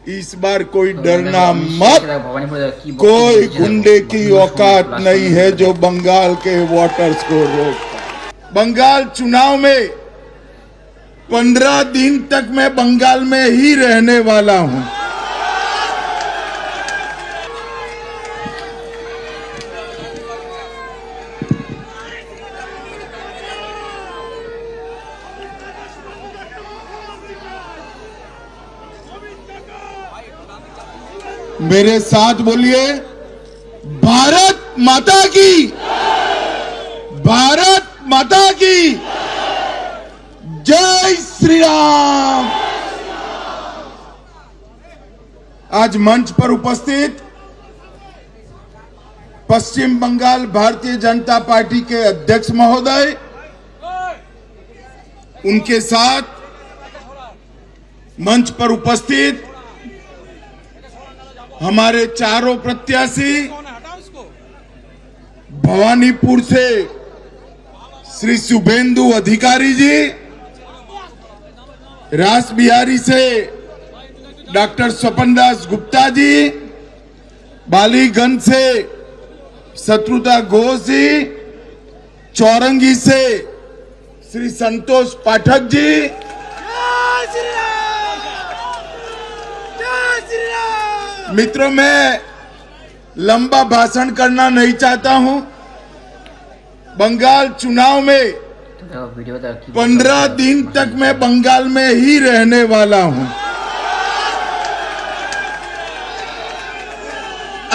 इस बार कोई डरना मत, कोई गुंडे की औकात नहीं है जो बंगाल के वोटर्स को रोक। बंगाल चुनाव में 15 दिन तक मैं बंगाल में ही रहने वाला हूं। मेरे साथ बोलिए, भारत माता की, भारत माता की जय श्री राम। आज मंच पर उपस्थित पश्चिम बंगाल भारतीय जनता पार्टी के अध्यक्ष महोदय, उनके साथ मंच पर उपस्थित हमारे चारों प्रत्याशी, भवानीपुर से श्री शुभेंदु अधिकारी जी, रास बिहारी से डॉक्टर स्वपन दास गुप्ता जी, बालीगंज से शत्रुता घोष जी, चौरंगी से श्री संतोष पाठक जी, मित्रों, मैं लंबा भाषण करना नहीं चाहता हूं। बंगाल चुनाव में 15 दिन तक मैं बंगाल में ही रहने वाला हूं।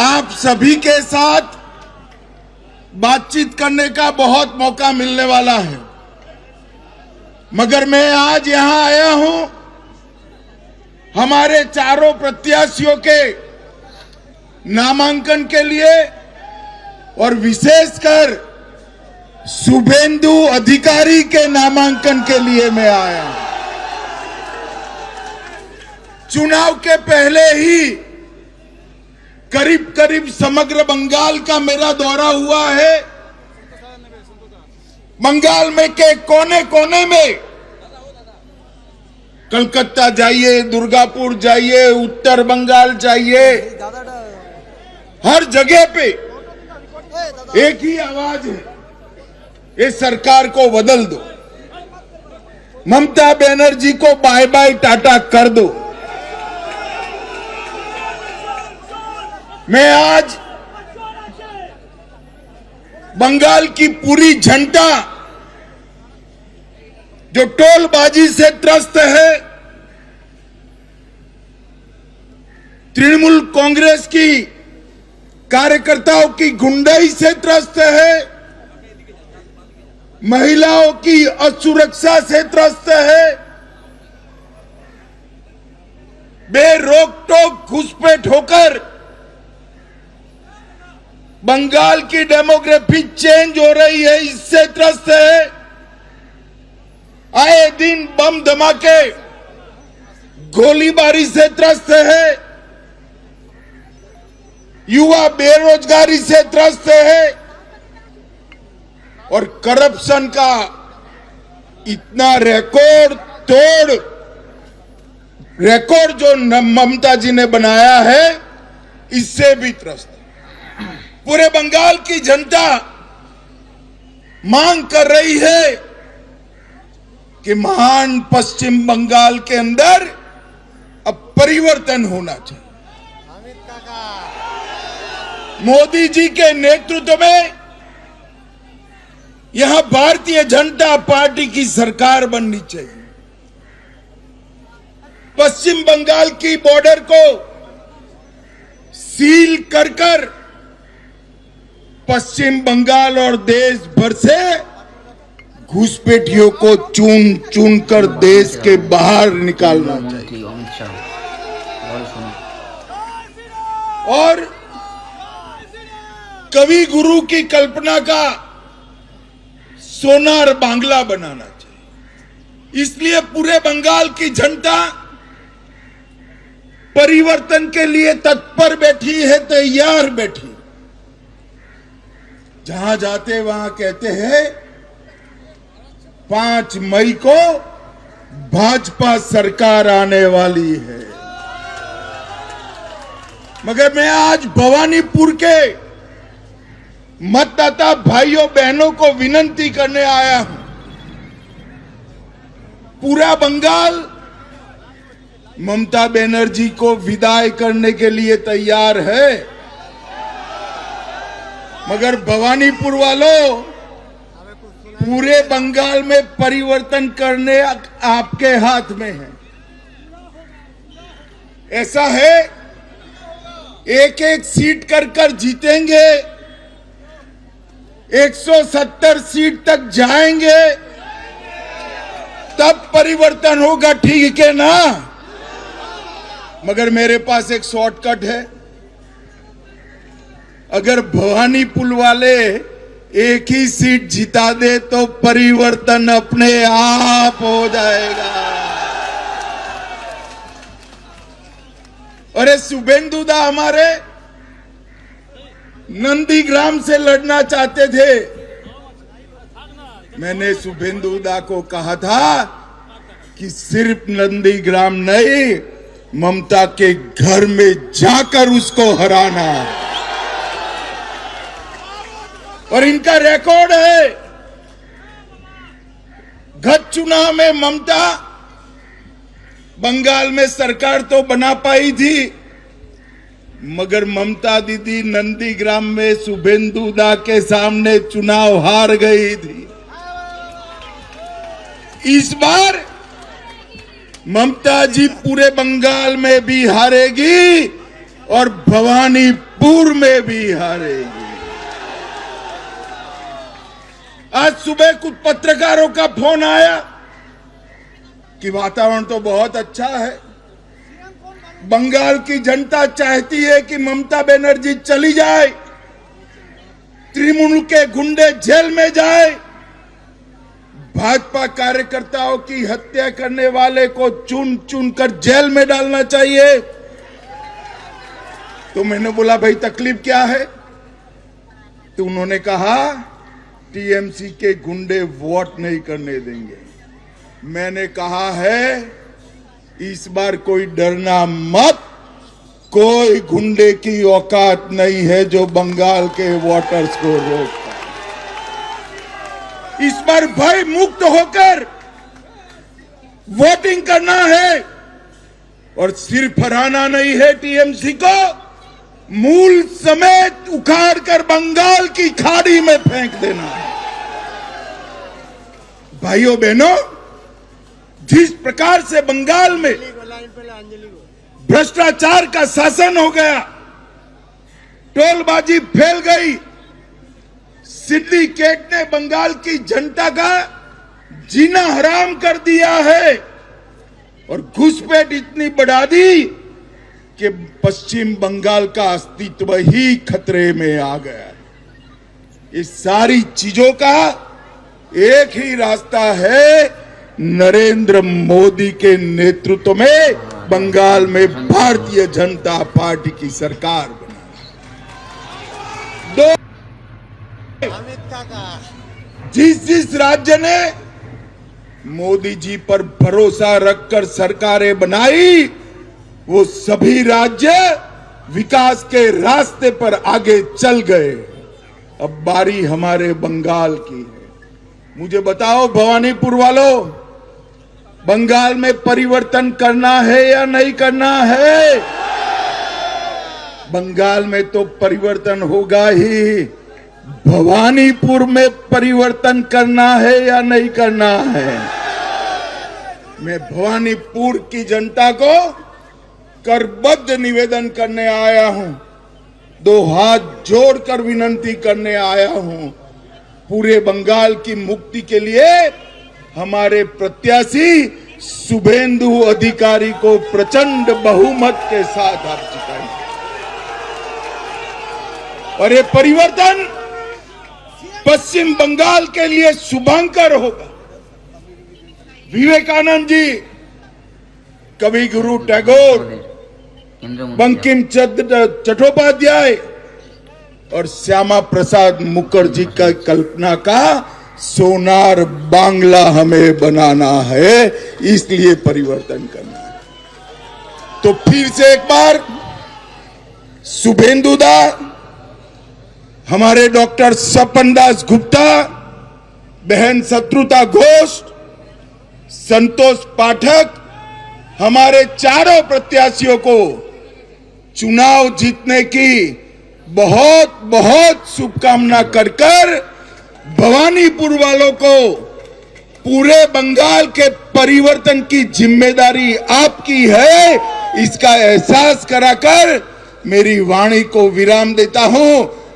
आप सभी के साथ बातचीत करने का बहुत मौका मिलने वाला है, मगर मैं आज यहां आया हूं हमारे चारों प्रत्याशियों के नामांकन के लिए, और विशेषकर शुभेंदु अधिकारी के नामांकन के लिए मैं आया हूं। चुनाव के पहले ही करीब करीब समग्र बंगाल का मेरा दौरा हुआ है। बंगाल में के कोने कोने में, कलकत्ता जाइए, दुर्गापुर जाइए, उत्तर बंगाल जाइए, हर जगह पे एक ही आवाज है, ये सरकार को बदल दो, ममता बनर्जी को बाय बाय टाटा कर दो। मैं आज बंगाल की पूरी जनता जो टोलबाजी से त्रस्त है, तृणमूल कांग्रेस की कार्यकर्ताओं की गुंडाई से त्रस्त है, महिलाओं की असुरक्षा से त्रस्त है, बेरोक टोक घुसपैठ होकर बंगाल की डेमोग्राफी चेंज हो रही है, इससे त्रस्त है। आए दिन बम धमाके, गोलीबारी से त्रस्त है, युवा बेरोजगारी से त्रस्त है, और करप्शन का इतना रिकॉर्ड जो ममता जी ने बनाया है, इससे भी त्रस्त है। पूरे बंगाल की जनता मांग कर रही है कि महान पश्चिम बंगाल के अंदर अब परिवर्तन होना चाहिए। मोदी जी के नेतृत्व में यहां भारतीय जनता पार्टी की सरकार बननी चाहिए। पश्चिम बंगाल की बॉर्डर को सील कर पश्चिम बंगाल और देश भर से घुसपैठियों को चुन चुन कर देश के बाहर निकालना चाहिए। और कवि गुरु की कल्पना का सोनार बांग्ला बनाना चाहिए। इसलिए पूरे बंगाल की जनता परिवर्तन के लिए तत्पर बैठी है, तैयार बैठी। जहां जाते वहां कहते हैं 5 मई को भाजपा सरकार आने वाली है। मगर मैं आज भवानीपुर के मतदाता भाइयों बहनों को विनती करने आया हूं। पूरा बंगाल ममता बनर्जी को विदाई करने के लिए तैयार है, मगर भवानीपुर वालों, पूरे बंगाल में परिवर्तन करने आपके हाथ में है। ऐसा है, एक एक सीट कर जीतेंगे, 170 सीट तक जाएंगे, तब परिवर्तन होगा, ठीक है ना? मगर मेरे पास एक शॉर्टकट है। अगर भवानीपुर वाले एक ही सीट जिता दे तो परिवर्तन अपने आप हो जाएगा। अरे शुभेंदु दा हमारे नंदीग्राम से लड़ना चाहते थे। मैंने शुभेंदु दा को कहा था कि सिर्फ नंदीग्राम नहीं, ममता के घर में जाकर उसको हराना। और इनका रिकॉर्ड है, गत चुनाव में ममता बंगाल में सरकार तो बना पाई थी, मगर ममता दीदी नंदीग्राम में शुभेंदु दा के सामने चुनाव हार गई थी। इस बार ममता जी पूरे बंगाल में भी हारेगी और भवानीपुर में भी हारेगी। आज सुबह कुछ पत्रकारों का फोन आया कि वातावरण तो बहुत अच्छा है, बंगाल की जनता चाहती है कि ममता बनर्जी चली जाए, तृणमूल के गुंडे जेल में जाए, भाजपा कार्यकर्ताओं की हत्या करने वाले को चुन चुन कर जेल में डालना चाहिए। तो मैंने बोला भाई तकलीफ क्या है? तो उन्होंने कहा टीएमसी के गुंडे वोट नहीं करने देंगे। मैंने कहा है इस बार कोई डरना मत, कोई गुंडे की औकात नहीं है जो बंगाल के वोटर्स को रोक। इस बार भय मुक्त होकर वोटिंग करना है और सिर्फ हराना नहीं है, टीएमसी को मूल समेत उखाड़कर बंगाल की खाड़ी में फेंक देना है। भाइयों बहनों, जिस प्रकार से बंगाल में भ्रष्टाचार का शासन हो गया, टोलबाजी फैल गई, सिंडिकेट ने बंगाल की जनता का जीना हराम कर दिया है और घुसपैठ इतनी बढ़ा दी कि पश्चिम बंगाल का अस्तित्व ही खतरे में आ गया। इस सारी चीजों का एक ही रास्ता है, नरेंद्र मोदी के नेतृत्व में बंगाल में भारतीय जनता पार्टी की सरकार बनाना। जिस राज्य ने मोदी जी पर भरोसा रखकर सरकारें बनाई, वो सभी राज्य विकास के रास्ते पर आगे चल गए। अब बारी हमारे बंगाल की है। मुझे बताओ भवानीपुर वालों, बंगाल में परिवर्तन करना है या नहीं करना है? बंगाल में तो परिवर्तन होगा ही, भवानीपुर में परिवर्तन करना है या नहीं करना है? मैं भवानीपुर की जनता को करबद्ध निवेदन करने आया हूं, दो हाथ जोड़कर विनती करने आया हूं। पूरे बंगाल की मुक्ति के लिए हमारे प्रत्याशी शुभेंदु अधिकारी को प्रचंड बहुमत के साथ आप जिताएंगे और ये परिवर्तन पश्चिम बंगाल के लिए शुभंकर होगा। विवेकानंद जी, कवि गुरु टैगोर, बंकिम चंद्र चट्टोपाध्याय और श्यामा प्रसाद मुखर्जी का कल्पना का सोनार बांग्ला हमें बनाना है, इसलिए परिवर्तन करना है। तो फिर से एक बार शुभेंदुदा, हमारे डॉक्टर सपन दास गुप्ता, बहन शत्रुता घोष, संतोष पाठक, हमारे चारों प्रत्याशियों को चुनाव जीतने की बहुत बहुत शुभकामना कर भवानीपुर वालों को पूरे बंगाल के परिवर्तन की जिम्मेदारी आपकी है, इसका एहसास कराकर मेरी वाणी को विराम देता हूं।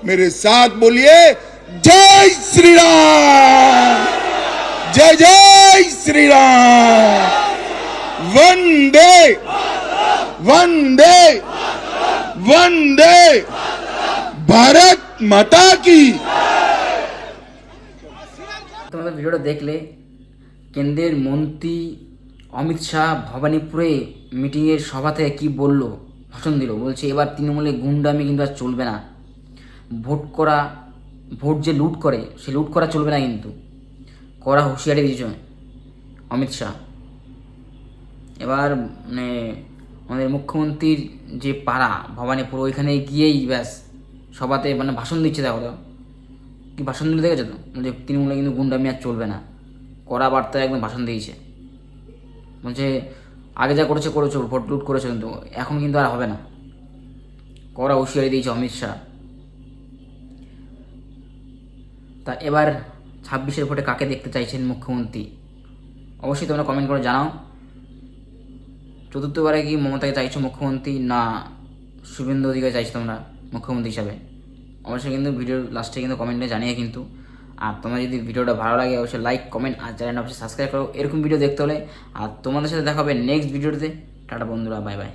मेरे साथ बोलिए, जय श्री राम, जय जय श्री राम, वंदे वंदे वंदे भारत माता की। তোমাদের ভিডিওটা দেখলে কেন্দ্রের মন্ত্রী অমিত শাহ ভবানীপুরে মিটিংয়ের সভাতে কি বলল, ভাষণ দিল, বলছে এবার তৃণমূলে গুন্ডামি কিন্তু আর চলবে না, ভোট যে লুট করে সে লুট করা চলবে না, কিন্তু করা হুঁশিয়ারি দিয়েছে অমিত শাহ। এবার মানে আমাদের মুখ্যমন্ত্রীর যে পাড়া ভবানীপুর, ওইখানে গিয়েই ব্যাস সভাতে মানে ভাষণ দিচ্ছে। দেখো কি ভাষণ দিলে দেখেছো তো, যে তৃণমূলে কিন্তু গুন্ডামি আর চলবে না, কড়া বার্তায় একদম ভাষণ দিয়েছে। বলছে আগে যা করেছো ভোট লুট করেছো, কিন্তু এখন কিন্তু আর হবে না, কড়া হুঁশিয়ারি দিয়েছে অমিত শাহ। তা এবার 26-এর ভোটে কাকে দেখতে চাইছেন মুখ্যমন্ত্রী, অবশ্যই তোমরা কমেন্ট করে জানাও। চতুর্থবারে কি মমতাকে চাইছো মুখ্যমন্ত্রী, না শুভেন্দু অধিকারী চাইছো তোমরা মুখ্যমন্ত্রী হিসাবে? অবশ্যই কিন্তু ভিডিওর লাস্টে কিন্তু কমেন্টে জানিয়ে কিন্তু। আর তোমরা যদি ভিডিওটা ভালো লাগে অবশ্যই লাইক, কমেন্ট আর চ্যানেল অবশ্যই সাবস্ক্রাইব করো এরকম ভিডিও দেখতে হলে। আর তোমাদের সাথে দেখা হবে নেক্সট ভিডিওতে। টাটা বন্ধুরা, বাই বাই।